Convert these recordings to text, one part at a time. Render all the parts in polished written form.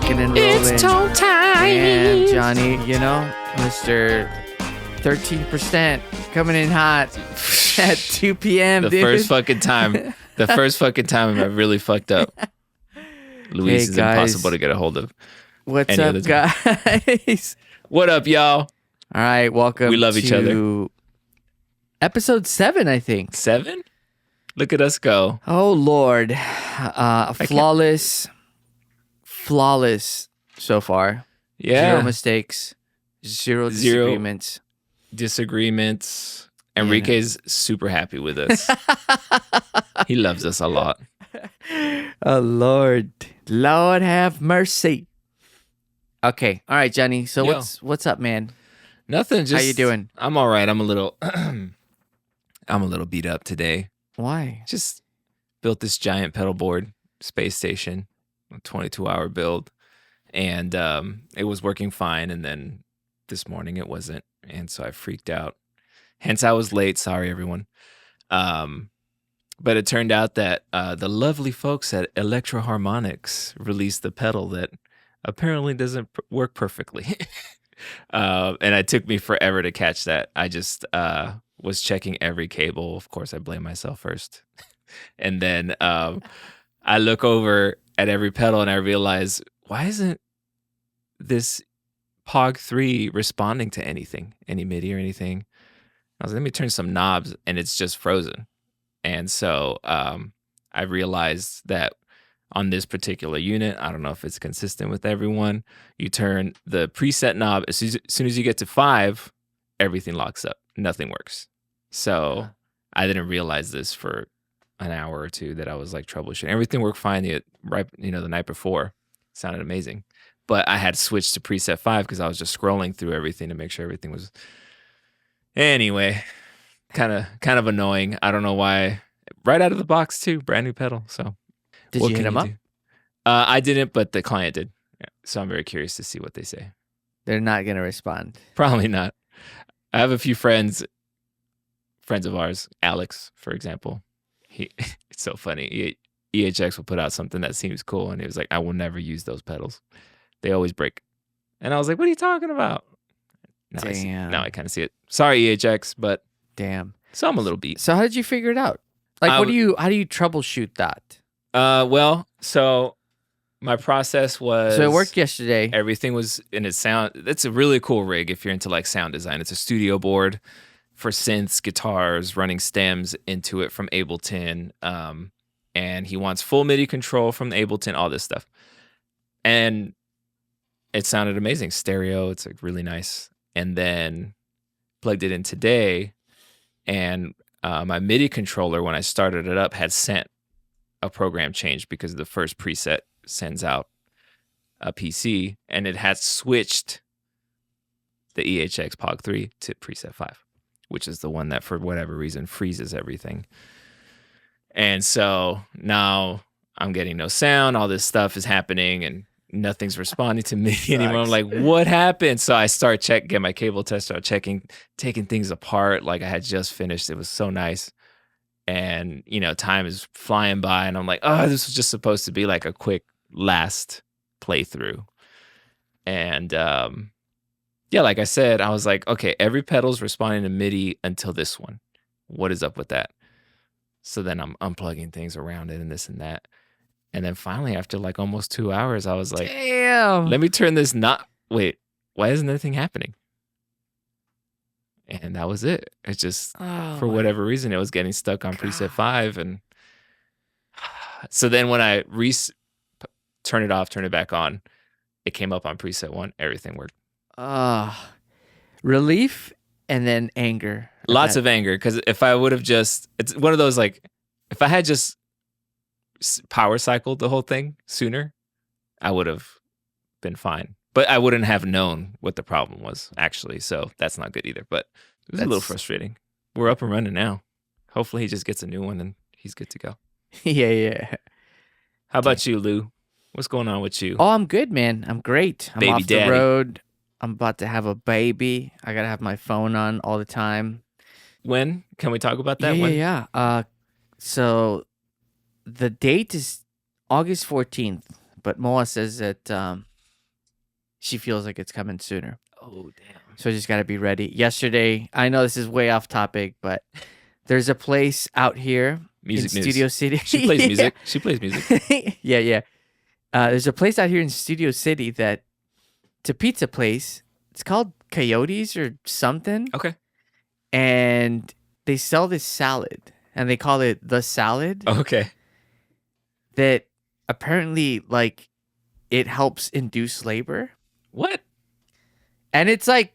rocking and rolling. It's toe time. And Johnny, Mr. 13% coming in hot at 2 p.m. The dude. first fucking time I really fucked up. Luis is impossible to get a hold of. What's up, guys? What up, y'all? All right, welcome. We love each other. Episode 7, I think. 7? Look at us go. Oh Lord, flawless so far. Yeah. 0 mistakes, 0 disagreements. Enrique's super happy with us. He loves us a lot. Oh Lord have mercy. Okay, all right, Johnny. So what's up, man? Nothing. Just how you doing? I'm all right. I'm a little beat up today. Why? Just built this giant pedal board space station, a 22-hour build, and it was working fine. And then this morning it wasn't, and so I freaked out. Hence, I was late. Sorry, everyone. But it turned out that the lovely folks at Electro-Harmonics released the pedal that apparently doesn't work perfectly. And it took me forever to catch that. I just was checking every cable. Of course, I blame myself first. And then I look over at every pedal and I realize, why isn't this POG 3 responding to anything, any MIDI or anything? I was like, let me turn some knobs, and it's just frozen. And so I realized that on this particular unit, I don't know if it's consistent with everyone, you turn the preset knob, as soon as you get to 5, everything locks up. Nothing works. So I didn't realize this for an hour or two that I was like troubleshooting. Everything worked fine the night before. It sounded amazing. But I had switched to preset 5 because I was just scrolling through everything to make sure everything was... Anyway, kind of annoying. I don't know why. Right out of the box too, brand new pedal. So did you hit them up? I didn't, but the client did. Yeah. So I'm very curious to see what they say. They're not gonna respond. Probably not. I have a few friends of ours. Alex, for example. It's so funny. EHX will put out something that seems cool, and he was like, "I will never use those pedals. They always break." And I was like, "What are you talking about?" Now I kind of see it. Sorry, EHX, but damn. So I'm a little beat. So how did you figure it out? Like, how do you troubleshoot that? Well, so my process was... So it worked yesterday. Everything was in its sound. It's a really cool rig if you're into like sound design. It's a studio board for synths, guitars, running stems into it from Ableton. And he wants full MIDI control from the Ableton, all this stuff. And it sounded amazing. Stereo, it's like really nice. And then plugged it in today, and my MIDI controller, when I started it up, had sent a program change because the first preset sends out a PC, and it had switched the EHX POG 3 to preset 5, which is the one that, for whatever reason, freezes everything. And so now I'm getting no sound. All this stuff is happening, and nothing's responding to me anymore. I'm like, what happened? So I get my cable test, start taking things apart. Like I had just finished. It was so nice. And, time is flying by, and I'm like, oh, this was just supposed to be like a quick last playthrough. And like I said, I was like, okay, every pedal's responding to MIDI until this one. What is up with that? So then I'm unplugging things around it and this and that. And then finally, after like almost 2 hours, I was like, damn, let me turn this wait, why isn't anything happening? And that was it. It's just, for whatever reason, it was getting stuck on preset 5. And so then when I turn it off, turn it back on, it came up on preset 1. Everything worked. Relief and then anger. Lots of anger. Because if I would have it's one of those, like, if I had just power cycled the whole thing sooner, I would have been fine. But I wouldn't have known what the problem was, actually. So that's not good either. But it was a little frustrating. We're up and running now. Hopefully he just gets a new one and he's good to go. Yeah. How about you, Lou? What's going on with you? Oh, I'm good, man. I'm great. I'm baby off daddy. The road. I'm about to have a baby. I got to have my phone on all the time. When? Can we talk about that? Yeah. So the date is August 14th, but Moa says that she feels like it's coming sooner. Oh, damn. So I just got to be ready. Yesterday, I know this is way off topic, but there's a place out here Music in news. Studio City. She plays music. She plays music. Yeah. There's a place out here in Studio City that it's a pizza place. It's called Coyotes or something. Okay. And they sell this salad, and they call it the salad. Okay. That apparently, like, it helps induce labor. What? And it's like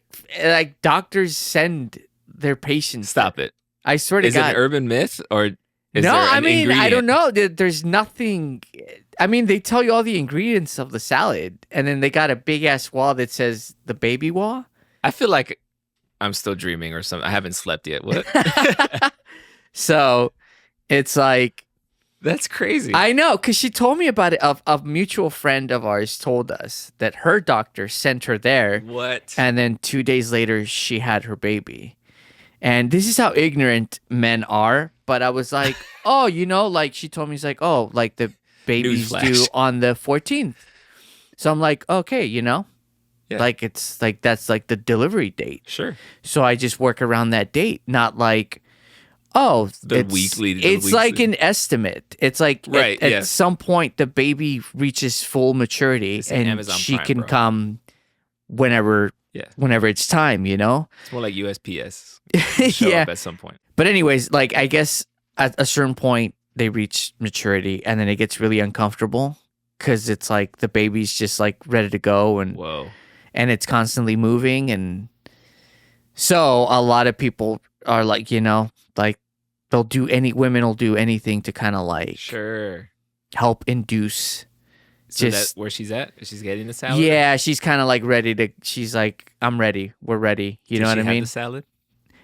doctors send their patients. Stop it. I swear to God. Is it an urban myth or is there an ingredient? I don't know. There's nothing. I mean, they tell you all the ingredients of the salad, and then they got a big ass wall that says the baby wall. I feel like I'm still dreaming or something. I haven't slept yet. What? So it's like, that's crazy. I know, because she told me about it. A mutual friend of ours told us that her doctor sent her there. What? And then 2 days later, she had her baby. And this is how ignorant men are. But I was like, oh, like she told me, it's like, oh, like the baby's due on the 14th. So I'm like, okay, Yeah. Like it's like that's like the delivery date. Sure. So I just work around that date, not like, oh, it's like an estimate. It's like at some point the baby reaches full maturity and Amazon she Prime, can come whenever it's time, It's more like USPS. Show up at some point. But anyways, like I guess at a certain point they reach maturity and then it gets really uncomfortable because it's like the baby's just like ready to go and it's constantly moving, and so a lot of people are like, like women will do anything to kind of like help induce. So that's where she's at? She's getting the salad? Yeah, she's kind of like ready to. She's like, I'm ready. We're ready. You know what I mean? The salad?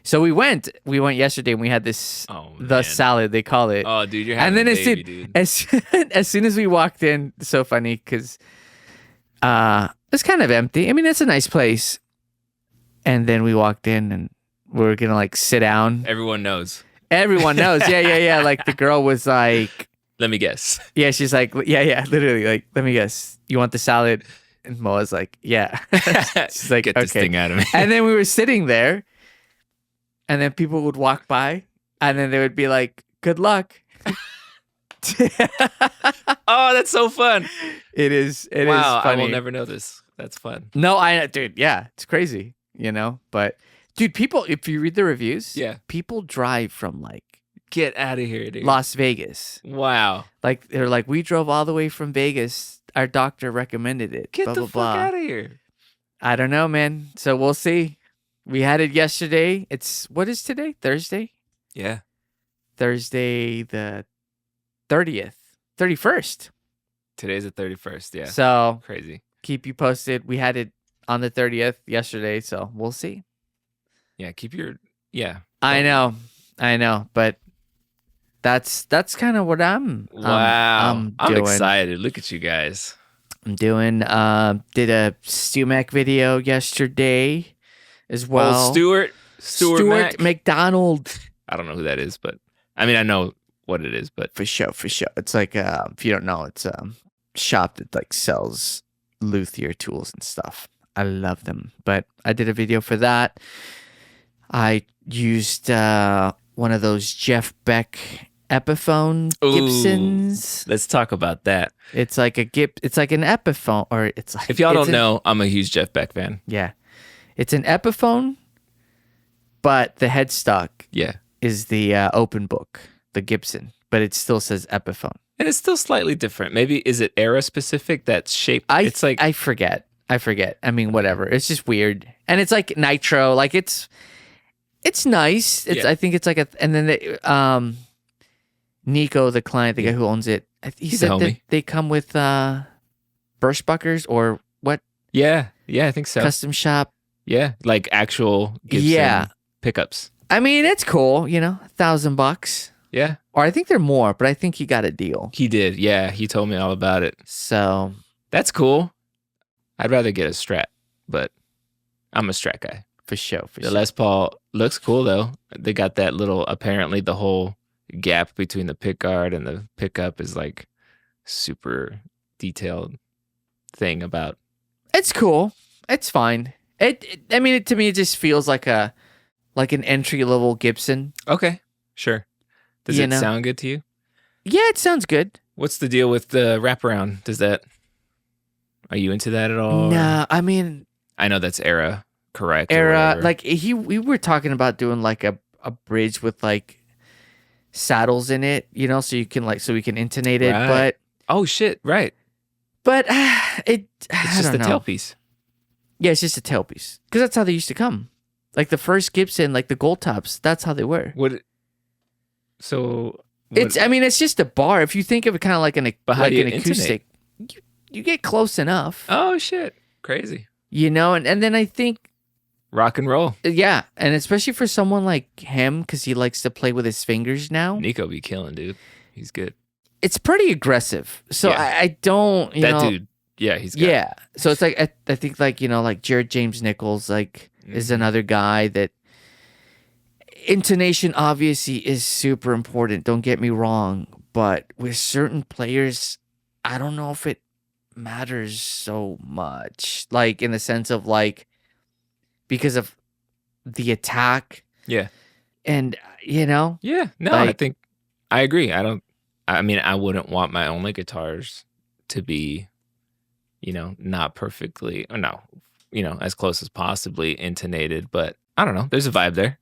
So we went yesterday and we had this the salad they call it. Oh, dude, you're having a baby, dude. As soon as we walked in, it's so funny because it's kind of empty. I mean, it's a nice place. And then we walked in and we were gonna like sit down. Everyone knows. Yeah. Like the girl was like, let me guess. Yeah, she's like, yeah, literally, like, let me guess. You want the salad? And Moa's like, yeah. She's like, get this thing out of me. And then we were sitting there, and then people would walk by, and then they would be like, good luck. Oh, that's so fun. It is. It is funny. I will never know this. That's fun. No, dude, yeah, it's crazy, But, dude, people, if you read the reviews, people drive from like, get out of here, dude. Las Vegas. Wow. Like, they're like, we drove all the way from Vegas. Our doctor recommended it. Get the fuck out of here. I don't know, man. So we'll see. We had it yesterday. What is today? Thursday? Yeah. Thursday the 30th. 31st. Today's the 31st, yeah. So crazy. Keep you posted. We had it on the 30th yesterday, so we'll see. Yeah, I know, but that's kind of what I'm I'm excited. Look at you guys. I'm doing did a Stu Mac video yesterday as well. Oh, Stuart McDonald. I don't know who that is, but I mean I know what it is, but for sure. It's like if you don't know, it's a shop that like sells luthier tools and stuff. I love them. But I did a video for that. I used one of those Jeff Beck Epiphone Gibsons. Let's talk about that. It's like an Epiphone, or it's like, if y'all don't know, I'm a huge Jeff Beck fan. Yeah, it's an Epiphone, but the headstock is the open book, the Gibson, but it still says Epiphone, and it's still slightly different. Maybe is it era specific? That's shaped. It's like I forget. I mean, whatever. It's just weird, and it's like nitro. Like it's nice. I think it's like and then Nico, the client, the guy who owns it, he said that they come with Birchbuckers or what? Yeah, I think so. Custom shop. Yeah, like actual Gibson pickups. I mean, it's cool, $1,000. Yeah. Or I think they're more, but I think he got a deal. He did. Yeah, he told me all about it. So that's cool. I'd rather get a Strat, but I'm a Strat guy. For sure. The Les Paul looks cool though. They got that little, apparently the whole gap between the pick guard and the pickup is like super detailed thing about It's cool. It's fine. I mean, to me, it just feels like an entry level Gibson. Okay, sure. Does it sound good to you? Yeah, it sounds good. What's the deal with the wraparound? Are you into that at all? Nah, I mean, I know that's era correct. Like we were talking about doing like a bridge with like saddles in it, so you can so we can intonate it. Right. But shit, right. But it's just a tailpiece. Yeah, it's just a tailpiece because that's how they used to come. Like the first Gibson, like the gold tops, that's how they were. It's just a bar. If you think of it kind of like an acoustic, you get close enough. Oh shit, crazy. And then I think rock and roll. Yeah, and especially for someone like him, because he likes to play with his fingers now. Nico be killing, dude. He's good. It's pretty aggressive. So yeah. I don't, dude. Yeah, he's good. Yeah. So it's like I think like like Jared James Nichols is another guy that intonation obviously is super important. Don't get me wrong, but with certain players, I don't know if it matters so much. Like in the sense of like because of the attack. Yeah. And Yeah. No, I think I agree. I wouldn't want my only guitars to be, not perfectly, or no, as close as possibly intonated, but I don't know. There's a vibe there.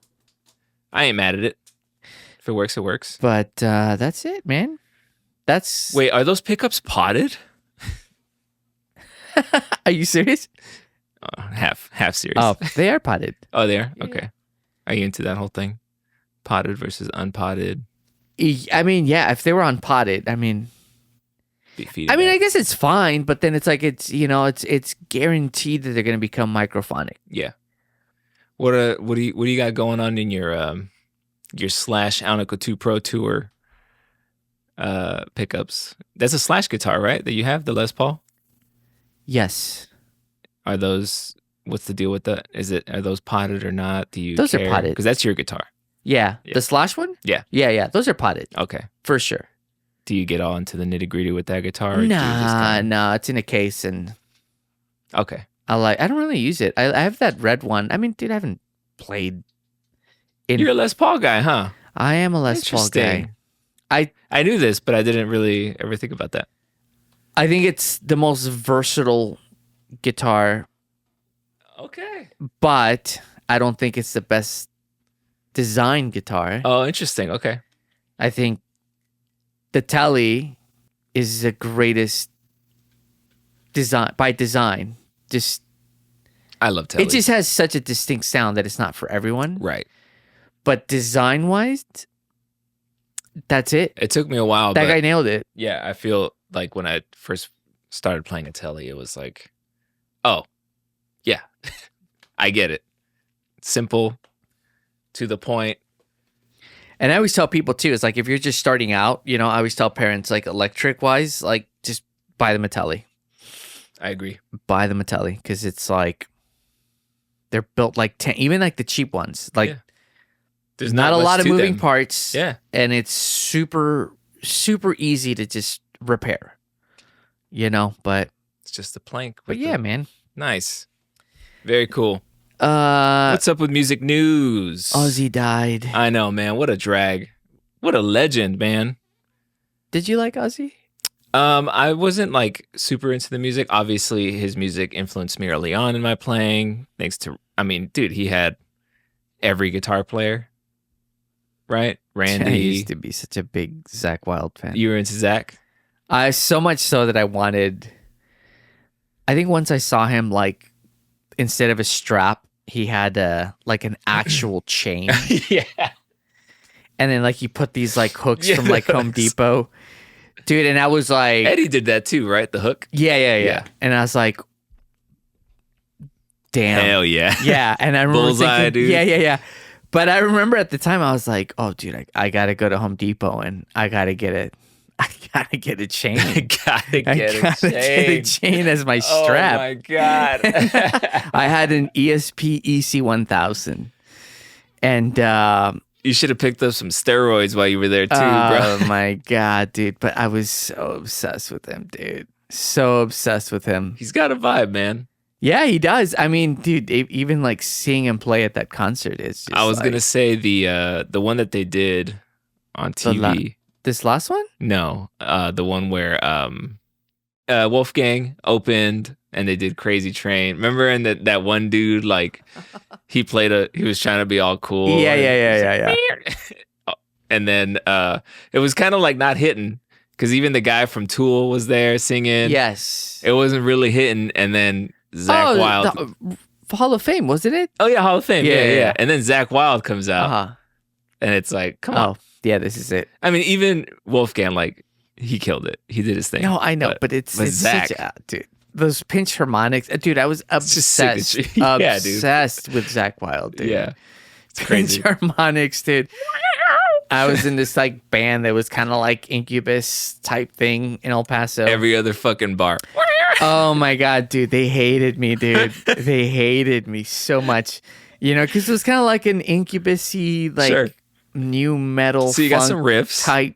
I ain't mad at it. If it works, it works. But that's it, man. Wait, are those pickups potted? Are you serious? Half serious. Oh, they are potted. Oh, they are? Okay. Yeah. Are you into that whole thing? Potted versus unpotted? I mean, yeah, if they were unpotted, I guess it's fine, but then it's like it's guaranteed that they're going to become microphonic. Yeah. What do you got going on in your Slash Alnico 2 Pro Tour pickups? That's a Slash guitar, right? That you have, the Les Paul? Yes. Are those? What's the deal with that? Are those potted or not? Do you? Those are potted because that's your guitar. Yeah, the Slash one. Yeah. Those are potted. Okay, for sure. Do you get all into the nitty gritty with that guitar? Or Nah, it's in a case and. Okay. I don't really use it. I have that red one. I mean, dude, I haven't played. You're a Les Paul guy, huh? I am a Les Paul guy. I knew this, but I didn't really ever think about that. I think it's the most versatile guitar. Okay. But I don't think it's the best design guitar. Oh, interesting. Okay. I think the Tele is the greatest design. Just I love Tele. It just has such a distinct sound that it's not for everyone. Right. But design-wise, that's it. It took me a while. That guy nailed it. Yeah, I feel like when I first started playing a Tele, it was like, oh, yeah, I get it. Simple, to the point. And I always tell people too, it's like if you're just starting out, I always tell parents like electric-wise, like just buy them a Tele. I agree. Buy them a Tele because it's like they're built like 10, even like the cheap ones. Like there's not a lot of moving parts. Yeah. And it's super, super easy to just repair. But it's just a plank. But yeah, man. Nice. Very cool. What's up with music news? Ozzy died. I know, man. What a drag. What a legend, man. Did you like Ozzy? I wasn't like super into the music. Obviously, his music influenced me early on in my playing. Dude, he had every guitar player, right? Randy. I used to be such a big Zakk Wylde fan. You were into Zakk? So much so that I think once I saw him, like, instead of a strap, he had like an actual chain. Yeah. And then like he put these like hooks from like Home Depot. Dude, and I was like... Eddie did that too, right? The hook? Yeah. And I was like, damn. Hell yeah. Yeah, and I remember Bullseye, thinking, dude. Yeah. But I remember at the time, I was like, oh, dude, I got to go to Home Depot and I got to get a chain. I gotta get a chain as my strap. Oh my God. I had an ESP EC1000. And... you should have picked up some steroids while you were there too, bro. Oh my God, dude. But I was so obsessed with him, dude. So obsessed with him. He's got a vibe, man. Yeah, he does. I mean, dude, even like seeing him play at that concert is just I was like, gonna say the one that they did on TV. This last one? No, the one where Wolfgang opened and they did Crazy Train. Remember, and that one dude, like he was trying to be all cool. Yeah. And then it was kind of like not hitting, because even the guy from Tool was there singing. Yes. It wasn't really hitting, and then Zach Wild. Hall of Fame, wasn't it? Oh yeah, Hall of Fame. Yeah. And then Zach Wild comes out, and it's like, come on. Yeah, this is it. I mean, even Wolfgang, like, he killed it. He did his thing. No, I know, but it's Zach, dude. Those pinch harmonics, dude. I was obsessed, obsessed with Zach Wild, dude. Yeah, it's crazy. Pinch harmonics, dude. I was in this like band that was kind of like Incubus type thing in El Paso. Every other fucking bar. Oh my god, dude, they hated me, dude. They hated me so much, because it was kind of like an Incubus-y, like new metal. So you got some riffs type,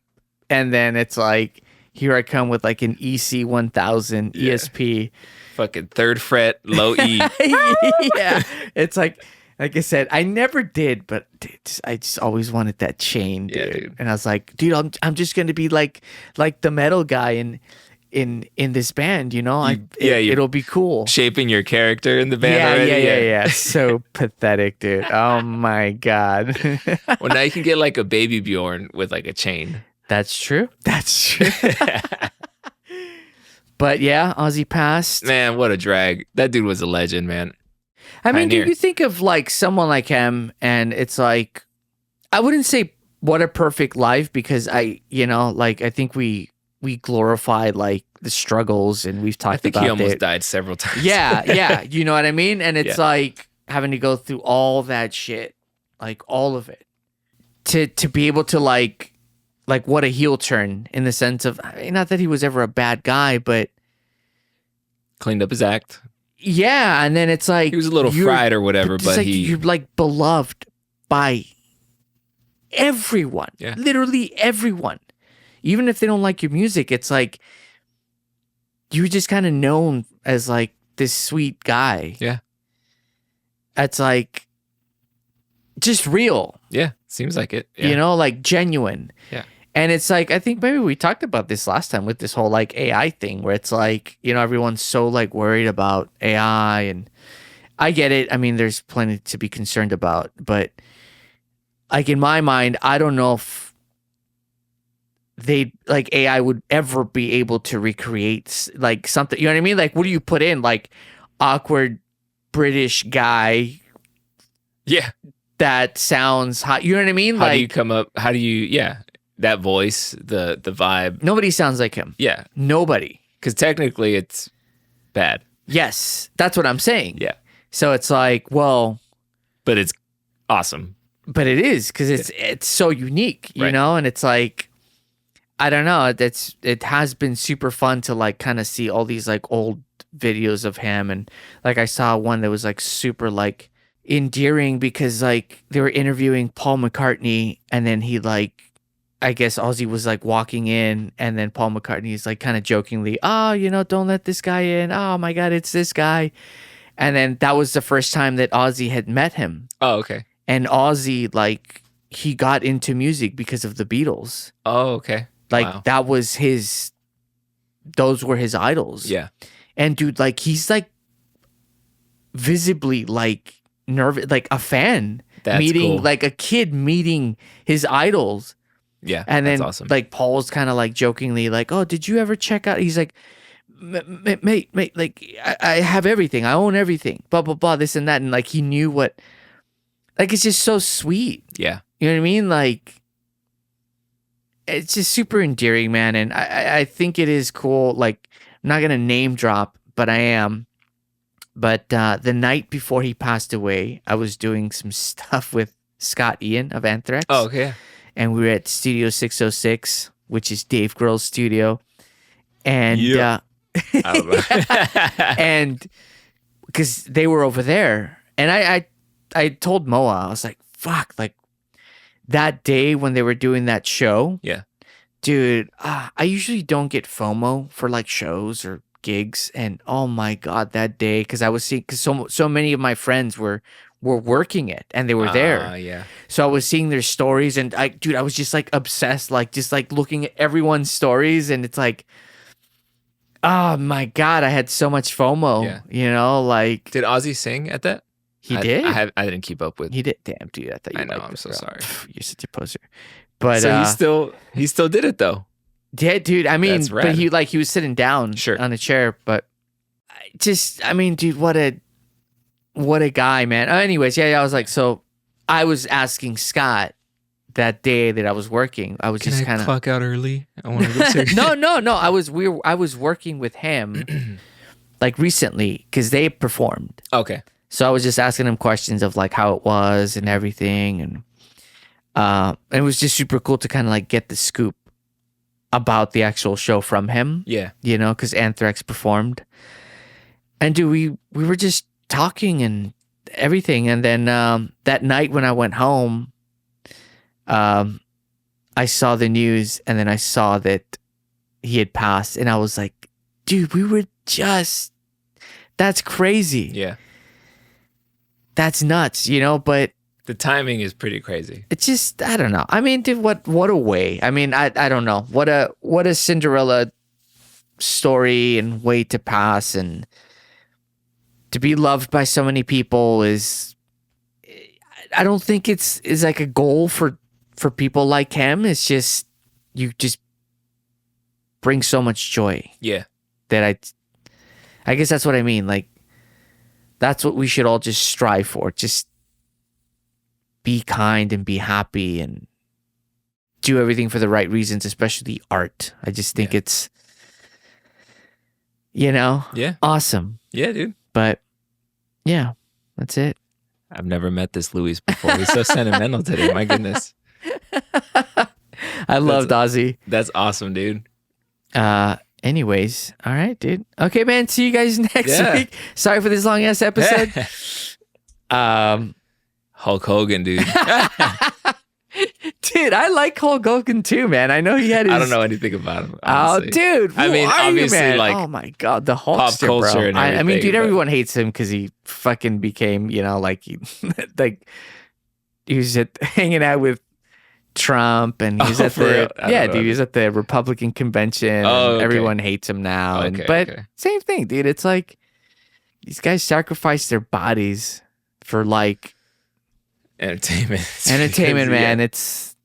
and then it's like, here I come with like an EC 1000 ESP, fucking third fret, low E. Yeah, it's like I said, I never did, but dude, I just always wanted that chain, dude. Yeah, dude. And I was like, dude, I'm just gonna be like the metal guy in this band, it'll be cool. Shaping your character in the band already. Yeah. So pathetic, dude. Oh my god. Well, now you can get like a baby Bjorn with like a chain. That's true. But yeah, Ozzy passed. Man, what a drag. That dude was a legend, man. I mean, do you think of like someone like him, and it's like, I wouldn't say what a perfect life, because I think we glorify like the struggles, and we've talked about it. I think he almost died several times. Yeah. You know what I mean? And it's like having to go through all that shit, like all of it, to be able to like what a heel turn, in the sense of, not that he was ever a bad guy, but cleaned up his act. Yeah, and then it's like he was a little fried or whatever, but you're like beloved by everyone. Yeah. Literally everyone. Even if they don't like your music, it's like you were just kind of known as like this sweet guy. Yeah. That's like just real. Yeah, seems like it. Yeah. Like genuine. Yeah. And it's like, I think maybe we talked about this last time with this whole like AI thing, where it's like, everyone's so like worried about AI, and I get it. I mean, there's plenty to be concerned about, but like in my mind, I don't know if AI would ever be able to recreate like something, you know what I mean? Like, what do you put in, like awkward British guy? Yeah. That sounds hot. You know what I mean? That voice, the vibe. Nobody sounds like him. Yeah. Nobody. Because technically it's bad. Yes. That's what I'm saying. Yeah. So it's like, well. But it's awesome. But it is, because it's so unique, you know? And it's like, I don't know. It has been super fun to like kind of see all these like old videos of him. And like I saw one that was like super like endearing, because like they were interviewing Paul McCartney, and then he like, I guess Ozzy was like walking in, and then Paul McCartney's like kind of jokingly, don't let this guy in. Oh my God, it's this guy. And then that was the first time that Ozzy had met him. Oh, okay. And Ozzy, like, he got into music because of the Beatles. Oh, okay. Like, that was those were his idols. Yeah. And dude, like, he's like visibly like nervous, like a fan. That's meeting, cool. like a kid meeting his idols. Yeah, and then that's awesome. Like Paul's kind of like jokingly like, "Oh, did you ever check out?" He's like, "Mate, like I have everything. I own everything. Blah blah blah. This and that." And like he knew what. Like it's just so sweet. Yeah, you know what I mean. Like it's just super endearing, man. And I think it is cool. Like I'm not gonna name drop, but I am. But the night before he passed away, I was doing some stuff with Scott Ian of Anthrax. Oh, okay. And we were at Studio 606, which is Dave Grohl's studio. And and because they were over there. And I told Moa, I was like, fuck, like that day when they were doing that show. Yeah. Dude, I usually don't get FOMO for like shows or gigs, and oh my god, that day, because I was seeing, because so many of my friends were working it, and they were there. Yeah. So I was seeing their stories, and I was just like obsessed, like just like looking at everyone's stories, and it's like, oh my god, I had so much FOMO. Yeah. You know, like, did Ozzy sing at that? He did. I didn't keep up with. He did. Damn, dude, I thought you. I know. liked I'm it, so bro. sorry. You're such a poser. But so he still did it though. Yeah, dude. I mean, That's rad. but he was sitting down on a chair. But I mean, dude, what a guy, man. Anyways, yeah, I was like, so I was asking Scott that day that I was working. I was Can just I kind of clock out early. I want to go see. no. I was working with him like recently because they performed. Okay. So I was just asking him questions of like how it was and everything, and it was just super cool to kind of like get the scoop about the actual show from him. Yeah. You know, because Anthrax performed, and dude, we were just talking and everything, and then that night when I went home, I saw the news, and then I saw that he had passed, and I was like, dude, we were just, that's crazy. Yeah. That's nuts, you know, but the timing is pretty crazy. It's just, I don't know. I mean, dude, what a way. I mean, I don't know. What a Cinderella story and way to pass, and to be loved by so many people is, I don't think is like a goal for people like him. It's just, you just bring so much joy. Yeah. That I guess that's what I mean. Like, that's what we should all just strive for. Just be kind and be happy and do everything for the right reasons, especially art. I just think it's, you know, awesome. Yeah, dude. But yeah, that's it. I've never met this Luis before. He's so sentimental today. My goodness. I loved Ozzy. That's awesome, dude. Anyways, all right, dude. Okay, man. See you guys next week. Sorry for this long ass episode. Hulk Hogan, dude. Dude, I like Hulk Hogan too, man. I know he had his... I don't know anything about him, honestly. Oh, dude. I mean, obviously, man? like, oh my god, the Hulkster, pop culture bro. and everything. I mean, dude, everyone hates him because he fucking became, you know, like he was hanging out with Trump, and he's at the dude. He's at the Republican convention. Oh, and everyone hates him now. Okay, same thing, dude. It's like these guys sacrifice their bodies for like entertainment, man. It's,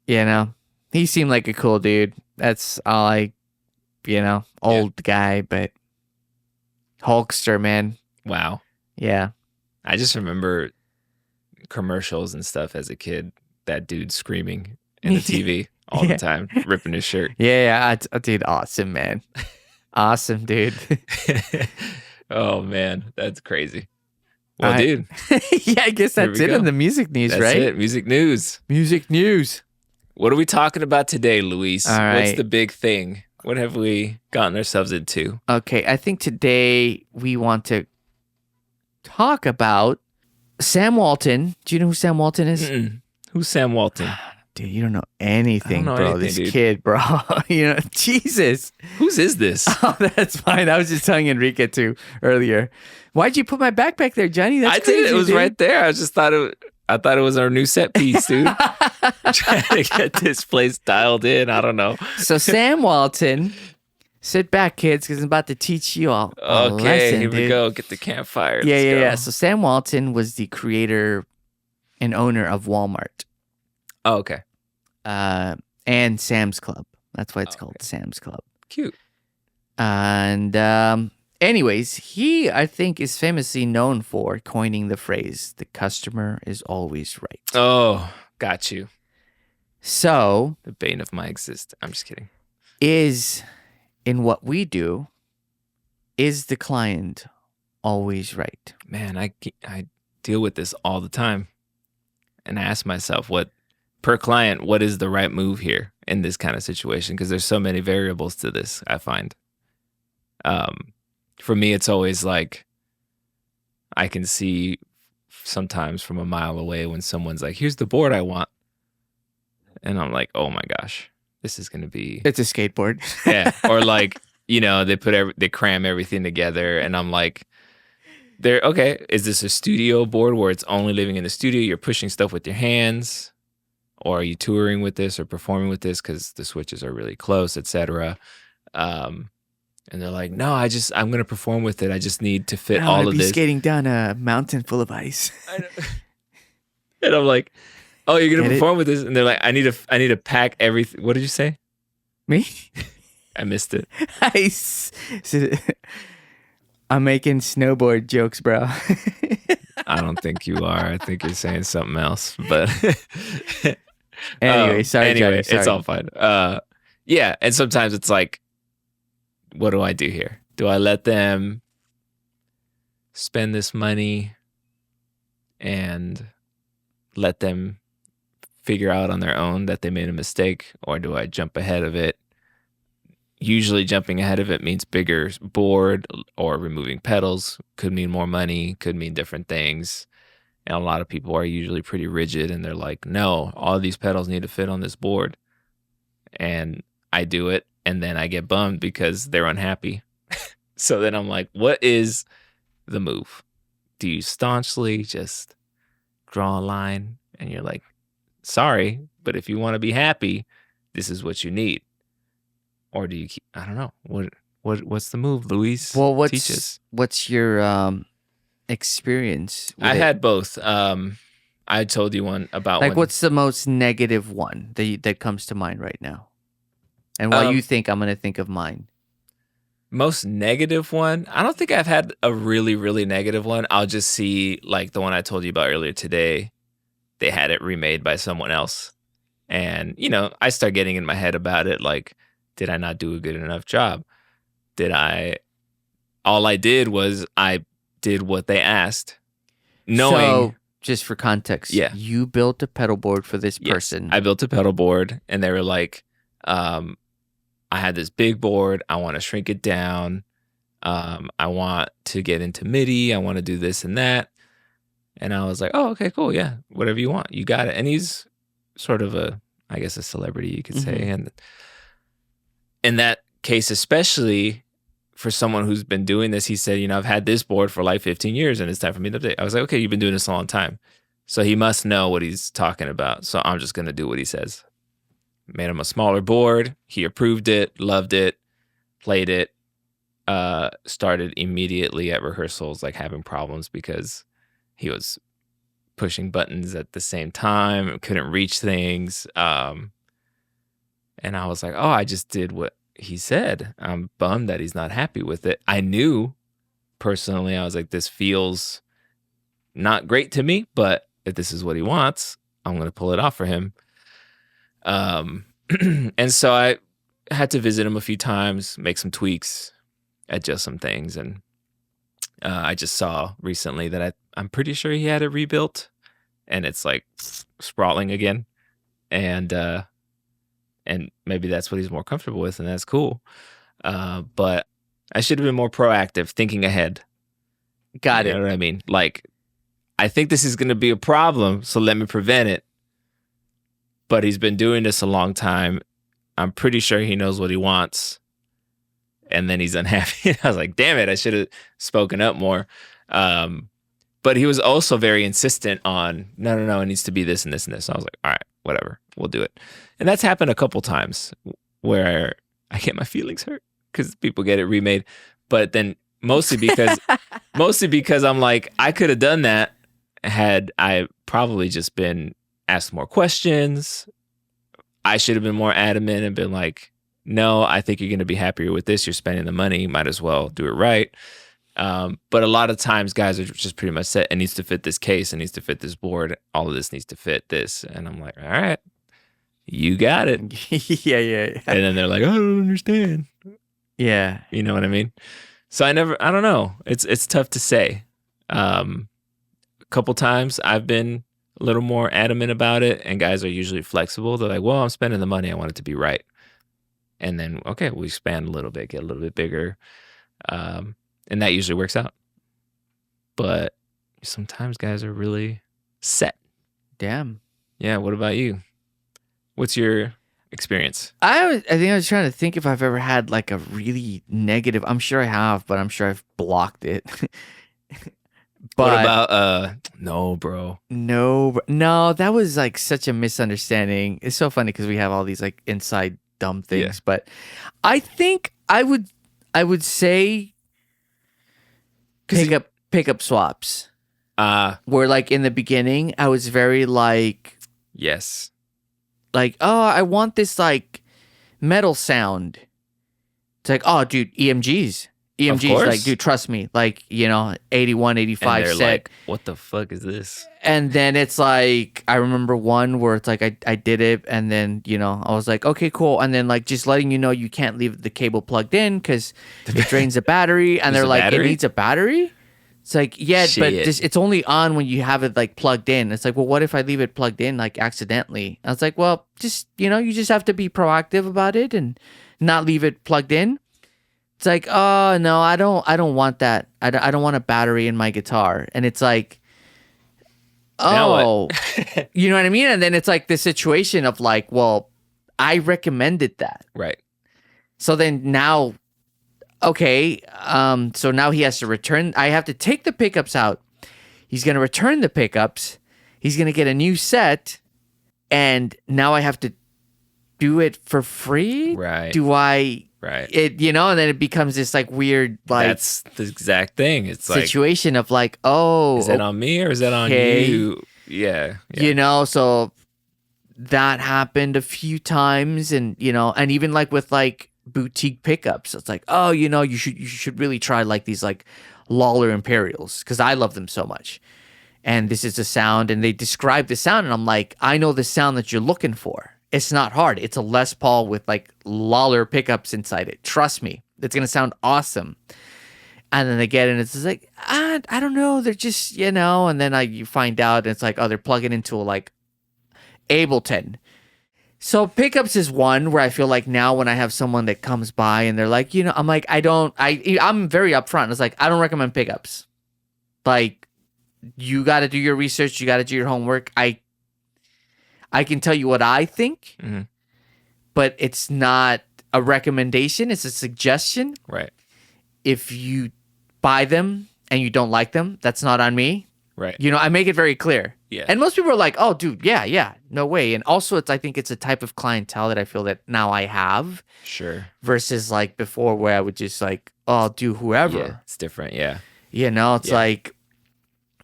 you know, he seemed like a cool dude. That's all old guy, but Hulkster, man. Wow. Yeah. I just remember commercials and stuff as a kid. That dude screaming in the TV all the time, ripping his shirt. Yeah, dude, awesome, man. Awesome, dude. Oh, man, that's crazy. Well, dude. Yeah, I guess that's it on the music news, that's right? That's it, music news. Music news. What are we talking about today, Luis? All right. What's the big thing? What have we gotten ourselves into? Okay, I think today we want to talk about Sam Walton. Do you know who Sam Walton is? Mm-mm. Who's Sam Walton? Dude, you don't know anything, bro. Anything, this dude. kid, bro. You know, Jesus. Whose is this? Oh, that's fine. I was just telling Enrique too earlier. Why'd you put my backpack there, Johnny? That's crazy, did. It was dude. right there. I just thought I thought it was our new set piece, dude. Trying to get this place dialed in. I don't know. So Sam Walton, sit back, kids, because I'm about to teach you all a lesson, here dude. we go. Get the campfire. Yeah, Let's go. yeah. So Sam Walton was the creator and owner of Walmart. Oh, okay. And Sam's Club. That's why it's called Sam's Club. Cute. And anyways, he, I think, is famously known for coining the phrase, "The customer is always right." Oh, got you. So, The bane of my existence. I'm just kidding. is in what we do, is the client always right? Man, I deal with this all the time. And I ask myself, per client, what is the right move here in this kind of situation? Because there's so many variables to this, I find. For me, it's always like, I can see sometimes from a mile away when someone's like, here's the board I want. And I'm like, oh my gosh, this is going to be... It's a skateboard. Yeah. Or like, they cram everything together, and I'm like, they're okay. Is this a studio board where it's only living in the studio? You're pushing stuff with your hands, or are you touring with this or performing with this because the switches are really close, etc. And they're like, no, I'm gonna perform with it. I just need to fit all of this. Skating down a mountain full of ice. And I'm like, oh, you're gonna perform with this? And they're like, I need to pack everything. What did you say? Me? I missed it. I'm making snowboard jokes, bro. I don't think you are. I think you're saying something else. But anyway, sorry. It's all fine. Yeah, and sometimes it's like, what do I do here? Do I let them spend this money and let them figure out on their own that they made a mistake, or do I jump ahead of it? Usually jumping ahead of it means bigger board or removing pedals. Could mean more money, could mean different things. And a lot of people are usually pretty rigid, and they're like, no, all these pedals need to fit on this board. And I do it, and then I get bummed because they're unhappy. So then I'm like, what is the move? Do you staunchly just draw a line and you're like, sorry, but if you want to be happy, this is what you need? Or do you keep, I don't know. What's the move, Luis? Well, Teach us. What's your experience with I it? had both. I told you one about like what's the most negative one that comes to mind right now? And while you think, I'm going to think of mine. Most negative one? I don't think I've had a really, really negative one. I'll just see like the one I told you about earlier today. They had it remade by someone else. And, I start getting in my head about it. Like, did I not do a good enough job? All I did was I did what they asked. Knowing. So, just for context, yeah. You built a pedal board for this person. Yes, I built a pedal board, and they were like, I had this big board. I want to shrink it down. I want to get into MIDI. I want to do this and that. And I was like, oh, okay, cool. Yeah, whatever you want. You got it. And he's sort of a celebrity, you could say. And in that case, especially for someone who's been doing this, he said, I've had this board for like 15 years and it's time for me to update. I was like, okay, you've been doing this a long time. So he must know what he's talking about. So I'm just going to do what he says. Made him a smaller board. He approved it, loved it, played it, started immediately at rehearsals, like having problems because he was pushing buttons at the same time, couldn't reach things. And I was like, oh, I just did what he said. I'm bummed that he's not happy with it. I knew personally, I was like, this feels not great to me, but if this is what he wants, I'm going to pull it off for him. And so I had to visit him a few times, make some tweaks, adjust some things. And I just saw recently that I'm pretty sure he had it rebuilt and it's like sprawling again. And maybe that's what he's more comfortable with, and that's cool. But I should have been more proactive, thinking ahead. Got it. You know what I mean? Like, I think this is going to be a problem, so let me prevent it. But he's been doing this a long time. I'm pretty sure he knows what he wants. And then he's unhappy. I was like, damn it, I should have spoken up more. But he was also very insistent on, no, it needs to be this and this and this. So I was like, all right, whatever, we'll do it. And that's happened a couple times where I get my feelings hurt because people get it remade. But then mostly because I'm like, I could have done that had I probably just been asked more questions. I should have been more adamant and been like, no, I think you're going to be happier with this. You're spending the money. Might as well do it right. But a lot of times guys are just pretty much set. It needs to fit this case. It needs to fit this board. All of this needs to fit this. And I'm like, all right, you got it. Yeah. And then they're like, I don't understand. Yeah. You know what I mean? So I don't know. It's tough to say. A couple times I've been a little more adamant about it, and guys are usually flexible. They're like, well, I'm spending the money. I want it to be right. And then, okay, we expand a little bit, get a little bit bigger. And that usually works out. But sometimes guys are really set. Damn. Yeah. What about you? What's your experience? I think I was trying to think if I've ever had like a really negative. I'm sure I have, but I'm sure I've blocked it. What about no, bro? No, that was like such a misunderstanding. It's so funny because we have all these like inside dumb things, but I think I would say pickup swaps. Where like in the beginning I was very like, yes, like, oh, I want this like metal sound. It's like, oh, dude, EMGs, like, dude, trust me, like, 81, 85 and they're set. like, what the fuck is this? And then it's like, I remember one where it's like I did it, and then I was like, okay, cool, and then like just letting you can't leave the cable plugged in because it drains the battery, and they're like, battery? It needs a battery. It's like, yeah, shit. But it's only on when you have it like plugged in. It's like, well, what if I leave it plugged in like accidentally? I was like, well, just you just have to be proactive about it and not leave it plugged in. It's like, oh no, I don't want that. I don't want a battery in my guitar. And it's like, oh, you know what I mean? And then it's like the situation of like, well, I recommended that, right? So then now, okay, so now he has to return. I have to take the pickups out. He's gonna return the pickups. He's gonna get a new set, and now I have to do it for free. Right? Do I? Right. It and then it becomes this like weird like that's the exact thing. It's situation of like, oh, is that on me or is that on you? Yeah. So that happened a few times, and and even like with like boutique pickups, it's like, oh, you should really try like these like Lawler Imperials because I love them so much, and this is the sound, and they describe the sound, and I'm like, I know the sound that you're looking for. It's not hard. It's a Les Paul with like Lawler pickups inside it. Trust me, it's gonna sound awesome. And then they get it, and it's just like, I don't know. They're just, and then you find out, and it's like, oh, they're plugging into a like Ableton. So pickups is one where I feel like now when I have someone that comes by and they're like, I'm like, I'm very upfront. It's like, I don't recommend pickups. Like, you got to do your research. You got to do your homework. I can tell you what I think, but it's not a recommendation. It's a suggestion. Right. If you buy them and you don't like them, that's not on me. Right. I make it very clear. Yeah. And most people are like, oh, dude, yeah, no way. And also, I think it's a type of clientele that I feel that now I have. Sure. Yeah, it's different, yeah. It's like,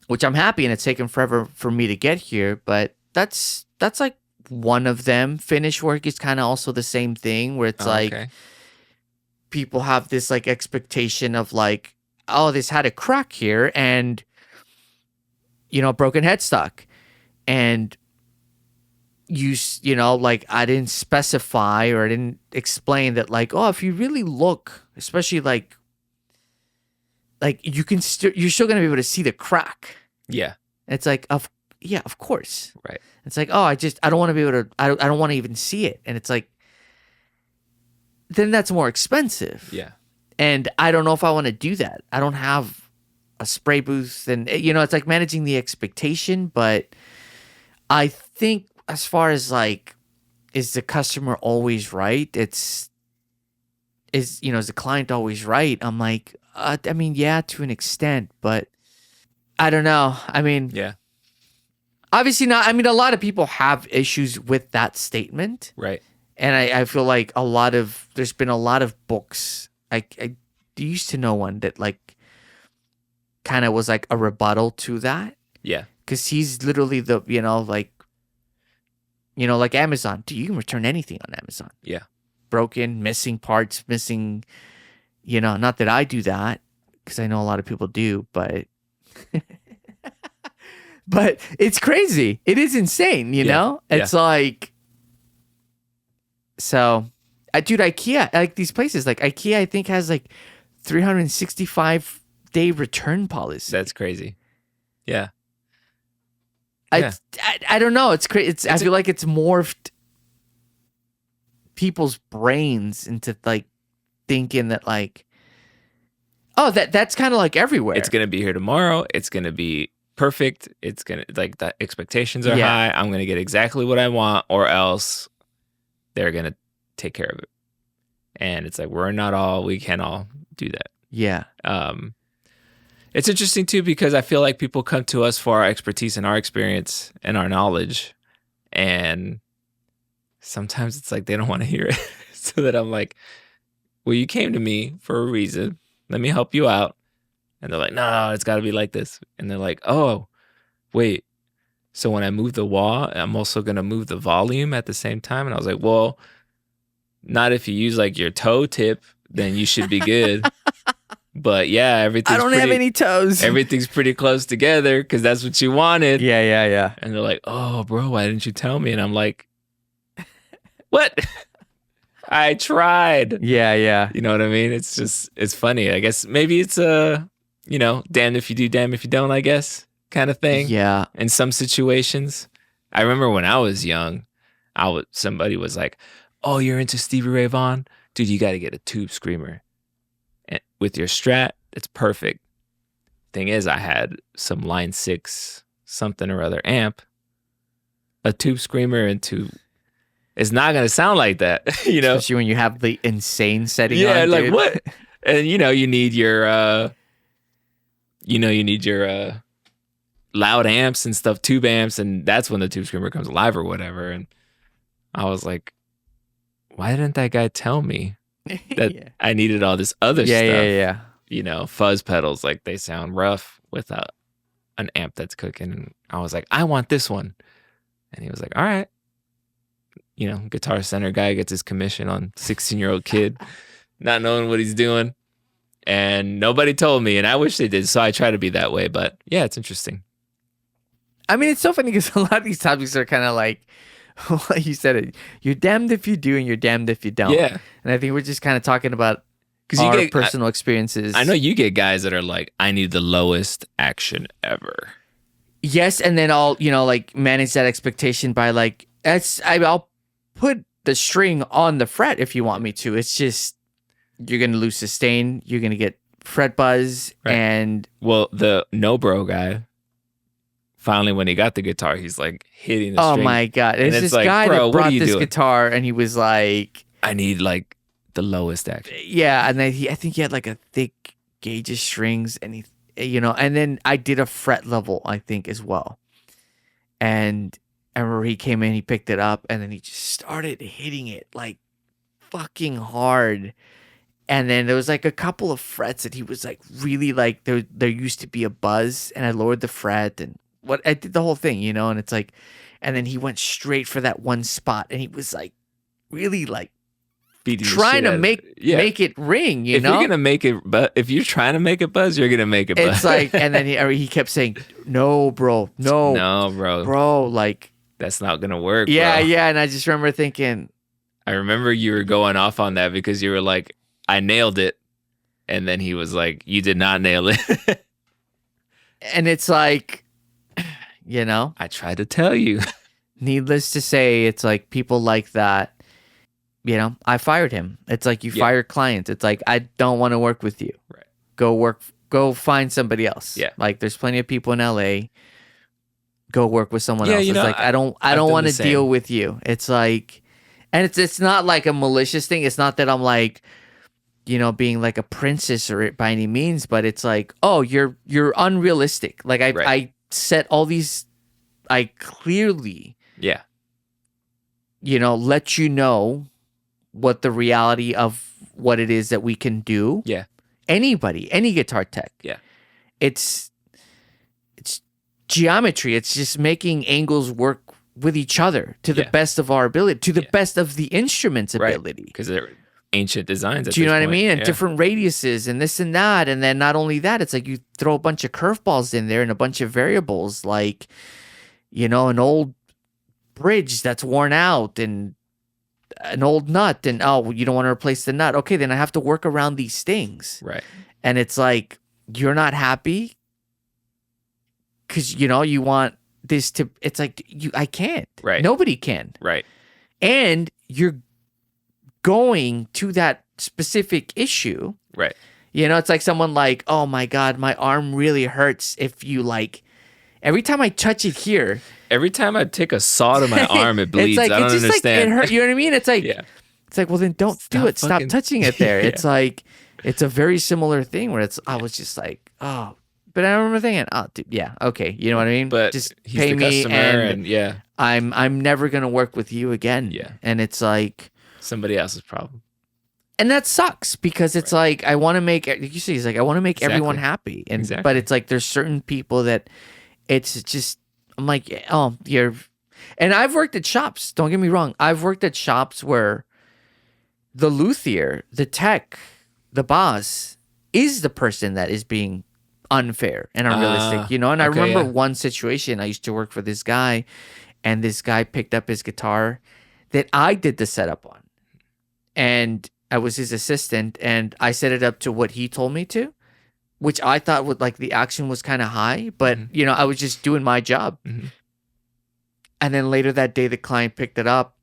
which I'm happy, and it's taken forever for me to get here, but that's like one of them. Finish work is kind of also the same thing where it's people have this like expectation of like, oh, this had a crack here and broken headstock, and like I didn't specify or I didn't explain that like, oh, if you really look, especially like you can you're still gonna be able to see the crack. Yeah. It's like, of course. Right. It's like, oh, I don't want to be able to, I don't want to even see it. And it's like, then that's more expensive. Yeah. And I don't know if I want to do that. I don't have a spray booth, and it's like managing the expectation. But I think as far as like, is the customer always right? Is the client always right? I'm like, I mean, yeah, to an extent, but I don't know. I mean, yeah. Obviously not. I mean, a lot of people have issues with that statement. Right. And I feel like there's been a lot of books. I used to know one that like kind of was like a rebuttal to that. Yeah. Because he's literally the, like Amazon. You can return anything on Amazon. Yeah. Broken, missing parts, missing, not that I do that because I know a lot of people do, but... But it's crazy. It is insane, know? It's like... So, dude, IKEA, like these places, like IKEA, I think has like 365-day return policy. That's crazy. Yeah. I don't know. It's crazy. I feel like it's morphed people's brains into like thinking that like, oh, that's kind of like everywhere. It's going to be here tomorrow. It's going to be perfect. It's going to, like, the expectations are high. I'm going to get exactly what I want, or else they're going to take care of it. And it's like, we can't all do that. Yeah. It's interesting too, because I feel like people come to us for our expertise and our experience and our knowledge. And sometimes it's like, they don't want to hear it. So that I'm like, well, you came to me for a reason. Let me help you out. And they're like, no, it's got to be like this. And they're like, oh, wait. So when I move the wall, I'm also going to move the volume at the same time. And I was like, well, not if you use like your toe tip, then you should be good. But yeah, everything's I don't have any toes. Everything's pretty close together because that's what you wanted. Yeah. And they're like, oh, bro, why didn't you tell me? And I'm like, what? I tried. Yeah. You know what I mean? It's just, it's funny. I guess maybe it's damned if you do, damned if you don't, I guess, kind of thing. Yeah. In some situations. I remember when I was young, somebody was like, oh, you're into Stevie Ray Vaughan? Dude, you got to get a tube screamer. And with your Strat, it's perfect. Thing is, I had some Line 6 something or other amp, a tube screamer into... It's not going to sound like that, Especially when you have the insane setting on, yeah, like, dude. what? And, you need your... loud amps and stuff, tube amps, and that's when the tube screamer comes alive or whatever. And I was like, why didn't that guy tell me that I needed all this other stuff? Yeah. Fuzz pedals, like they sound rough without an amp that's cooking. And I was like, I want this one. And he was like, all right. Guitar Center guy gets his commission on 16-year-old kid, not knowing what he's doing. And nobody told me, and I wish they did. So I try to be that way. But yeah, it's interesting. I mean, it's so funny because a lot of these topics are kind of like you said it. You're damned if you do, and you're damned if you don't. Yeah. And I think we're just kind of talking about our personal experiences. I know you get guys that are like, I need the lowest action ever. Yes, and then I'll like manage that expectation by like I'll put the string on the fret if you want me to. It's just you're gonna lose sustain. You're gonna get fret buzz, right. And the no bro guy. Finally, when he got the guitar, he's like hitting the string. Oh my God. And There's this like, guy bro, that brought this doing? guitar and he was like... I need like the lowest action. Yeah, and then I think he had like a thick gauge of strings and and then I did a fret level, I think, as well. And I remember he came in, he picked it up, and then he just started hitting it like fucking hard. And then there was like a couple of frets that he was like really like, there used to be a buzz, and I lowered the fret and I did the whole thing, and it's like, and then he went straight for that one spot, and he was like, really like beating trying to make it ring. If you're gonna make it, but if you're trying to make it buzz, you're gonna make it buzz. It's like, and then he kept saying, "No, bro, no, bro, like that's not gonna work." Yeah, bro. yeah, and I just remember thinking, I remember you were going off on that because you were like, "I nailed it," and then he was like, "You did not nail it," and it's like. I tried to tell you. Needless to say, it's like people like that. I fired him. It's like you fire clients. It's like, I don't want to work with you. Right. Go find somebody else. Yeah. Like there's plenty of people in LA. Go work with someone else. It's like, I don't want to deal with you. It's like, and it's not like a malicious thing. It's not that I'm like, being like a princess or by any means, but it's like, oh, you're unrealistic. Like I set all these, I clearly, let you know what the reality of what it is that we can do. Yeah. Anybody, any guitar tech. Yeah. It's geometry. It's just making angles work with each other to the best of our ability, to the best of the instrument's ability. Because they're ancient designs. Do you know what I mean? And different radiuses and this and that. And then not only that, it's like you throw a bunch of curveballs in there and a bunch of variables like, an old bridge that's worn out and an old nut. And, you don't want to replace the nut. Okay, then I have to work around these things. Right. And it's like, you're not happy because, you want this to, it's like, I can't. Right. Nobody can. Right. And you're going to that specific issue. Right. It's like someone like, oh my God, my arm really hurts if Every time I touch it here, every time I take a saw to my arm, it bleeds. Like, I don't understand. Like, it hurt. You know what I mean? It's like, it's like, well, then don't do it. Stop touching it there. It's like, it's a very similar thing where I was just like, oh, but I remember thinking, oh, dude, yeah, okay, you know what I mean? But just he's pay the me, customer and I'm never gonna work with you again. Yeah, and it's like somebody else's problem. And that sucks because it's like, I want to make, you see, it's like, I want to make everyone happy. And, but it's like, there's certain people that it's just, I'm like, oh, and I've worked at shops. Don't get me wrong. I've worked at shops where the luthier, the tech, the boss is the person that is being unfair and unrealistic, you know? And I remember one situation, I used to work for this guy, and this guy picked up his guitar that I did the setup on. And I was his assistant, and I set it up to what he told me to, which I thought would, like, the action was kind of high, but you know, I was just doing my job. And then later that day, the client picked it up,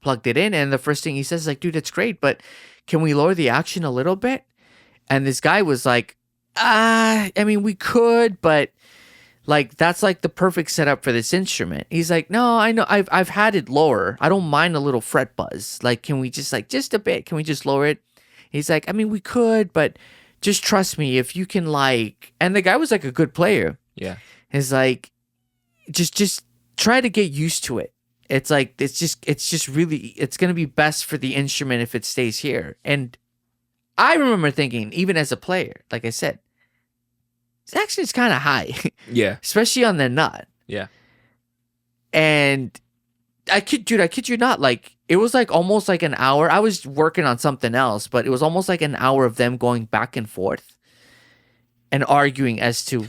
plugged it in, and the first thing he says is like, dude, it's great, but can we lower the action a little bit? And this guy was like, I mean, we could, but like, that's like the perfect setup for this instrument. He's like, no, I know, I've had it lower. I don't mind a little fret buzz. Like, can we just, like, just a bit? Can we just lower it? He's like, I mean, we could, but just trust me, if you can, like, and the guy was like a good player. Yeah. He's like, just try to get used to it. It's like, it's just really, it's going to be best for the instrument if it stays here. And I remember thinking, even as a player, like I said, actually it's kind of high. Yeah. Especially on the nut. Yeah. And I kid you not, like, it was like almost like an hour. I was working on something else, but it was almost like an hour of them going back and forth and arguing as to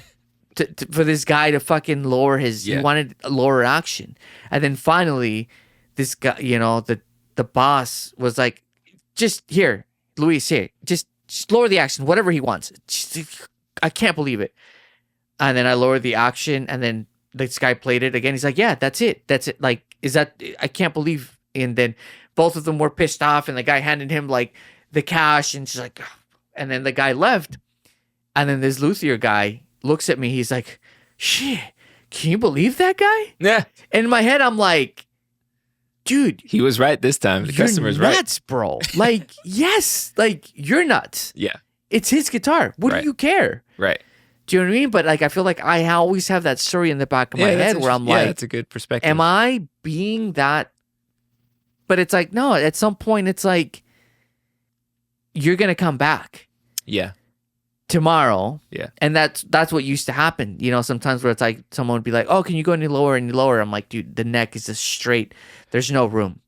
for this guy to fucking lower his, he wanted lower action. And then finally, this guy, you know, the boss was like, just here, Luis, here, just lower the action, whatever he wants. I can't believe it. And then I lowered the action, and then this guy played it again. He's like, yeah, that's it. Like, I can't believe. And then both of them were pissed off, and the guy handed him like the cash, and she's like, and then the guy left. And then this luthier guy looks at me. He's like, shit, can you believe that guy? Yeah. And in my head, I'm like, dude, he was right this time. The customer's right. You're nuts, bro. Like, yes, like, you're nuts. Yeah. It's his guitar. What do you care? Right. Do you know what I mean? But like, I feel like I always have that story in the back of my head where I'm like, that's a good perspective. Am I being that? But it's like, no, at some point it's like, you're going to come back. Yeah. Tomorrow. Yeah. And that's what used to happen. You know, sometimes where it's like, someone would be like, oh, can you go any lower, any lower? I'm like, dude, the neck is just straight. There's no room.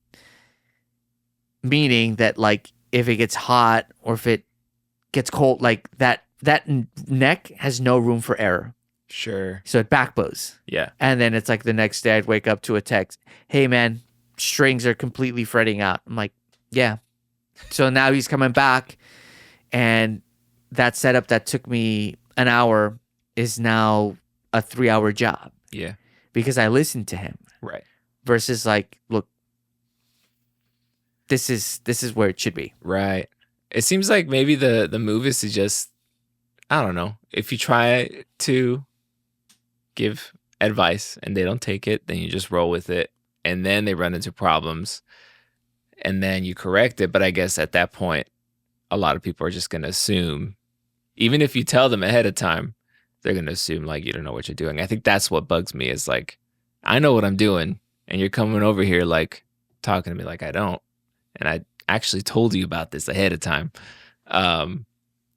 Meaning that, like, if it gets hot or if it gets cold, like that neck has no room for error. Sure. So it backbows. Yeah. And then it's like the next day I'd wake up to a text, hey man, strings are completely fretting out. I'm like, yeah. So now he's coming back, and that setup that took me an hour is now a 3-hour job. Yeah. Because I listened to him. Right. Versus like, look, this is where it should be. Right. It seems like maybe the move is to just, I don't know, if you try to give advice and they don't take it, then you just roll with it, and then they run into problems, and then you correct it. But I guess at that point, a lot of people are just going to assume, even if you tell them ahead of time, they're going to assume like you don't know what you're doing. I think that's what bugs me, is like, I know what I'm doing, and you're coming over here like talking to me like I don't, and I actually told you about this ahead of time.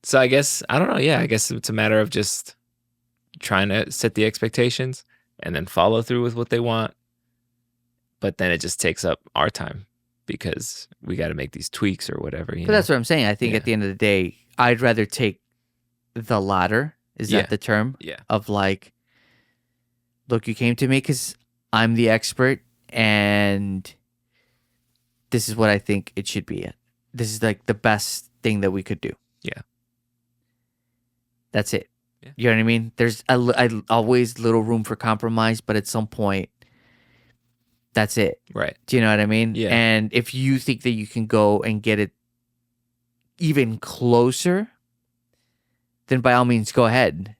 So I guess, I don't know. Yeah, I guess it's a matter of just trying to set the expectations and then follow through with what they want. But then it just takes up our time because we got to make these tweaks or whatever. But that's what I'm saying. I think at the end of the day, I'd rather take the latter. Is that the term? Yeah. Of like, look, you came to me because I'm the expert, and this is what I think it should be. This is like the best thing that we could do. Yeah. That's it. Yeah. You know what I mean? There's always little room for compromise, but at some point, that's it. Right. Do you know what I mean? Yeah. And if you think that you can go and get it even closer, then by all means, go ahead.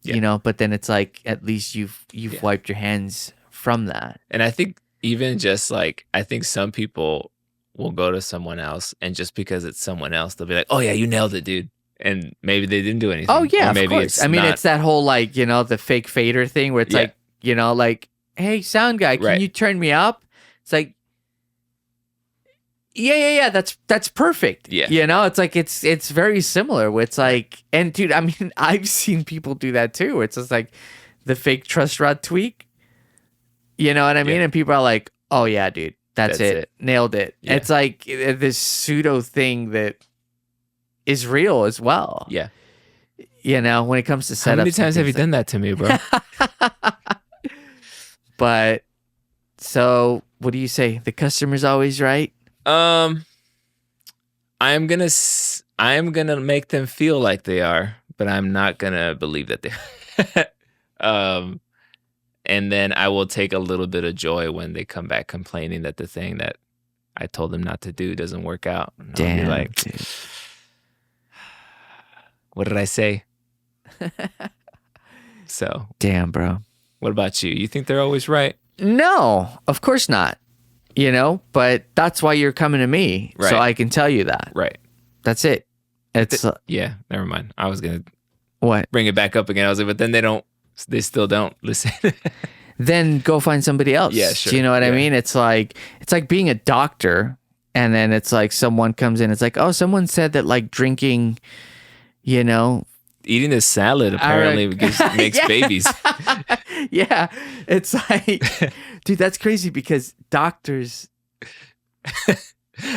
you know, but then it's like, at least you've wiped your hands from that. And I think even just like, I think some people will go to someone else, and just because it's someone else, they'll be like, oh yeah, you nailed it, dude. And maybe they didn't do anything. Oh yeah, or maybe of course. I mean, it's that whole like, you know, the fake fader thing where it's like, you know, like, hey, sound guy, can you turn me up? It's like, yeah, that's perfect. Yeah. You know, it's like, it's very similar. Where it's like, and dude, I mean, I've seen people do that too. Where it's just like the fake truss rod tweak. You know what I mean? And people are like, oh yeah, dude, that's it. Nailed it. Yeah. It's like this pseudo thing that is real as well. Yeah. You know, when it comes to setups. How many times have you done that to me, bro? But so what do you say? The customer's always right? I'm gonna make them feel like they are, but I'm not gonna believe that they and then I will take a little bit of joy when they come back complaining that the thing that I told them not to do doesn't work out. And damn, I'll be like, dude. What did I say? So damn, bro. What about you? You think they're always right? No, of course not. You know, but that's why you're coming to me, so I can tell you that. Right. That's it. It's yeah. Never mind. I was gonna bring it back up again. I was like, but then they still don't listen. Then go find somebody else. Yeah, sure. Do you know what I mean? It's like being a doctor, and then it's like someone comes in. It's like, oh, someone said that like drinking, you know, eating a salad apparently makes babies. Yeah, it's like, dude, that's crazy because doctors.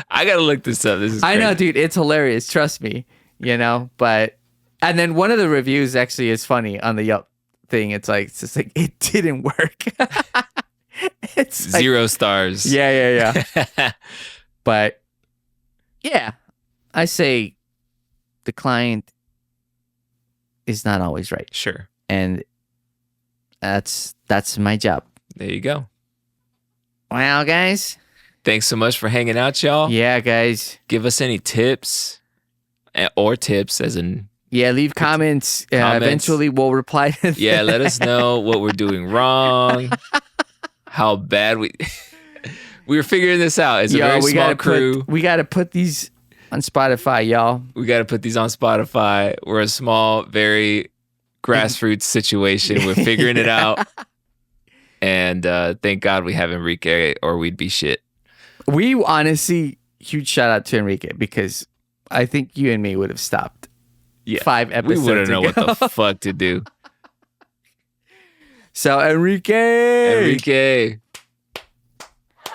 I gotta look this up. This is crazy. I know, dude. It's hilarious. Trust me. You know, and then one of the reviews actually is funny on the Yelp thing. It's just like it didn't work. It's 0 stars. Yeah. But yeah, I say the client is not always right. Sure. And that's my job. There you go. Well, guys. Thanks so much for hanging out, y'all. Yeah, guys. Give us any tips or tips as in... Yeah, leave comments. Eventually we'll reply to them. Yeah, let us know what we're doing wrong. How bad we were figuring this out. It's a very small crew. We got to put these on Spotify, y'all. We got to put these on Spotify. We're a small, very grassroots situation. We're figuring it out. And thank God we have Enrique, or we'd be shit. We honestly, huge shout out to Enrique, because I think you and me would have stopped 5 episodes We wouldn't know what the fuck to do. So Enrique.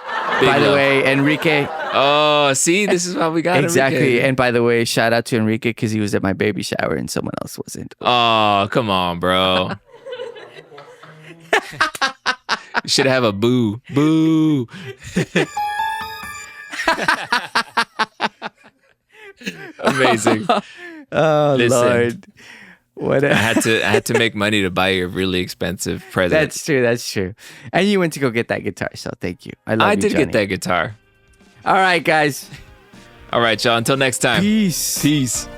By the way, Enrique. Oh, see, this is why we got exactly. Enrique. And by the way, shout out to Enrique because he was at my baby shower and someone else wasn't. Oh, come on, bro. You should have a boo. Boo. Amazing. Oh, listen, Lord. What I had to make money to buy you a really expensive present. That's true. And you went to go get that guitar, so thank you. I did Johnny. get that guitar. All right, guys. All right, y'all. Until next time. Peace.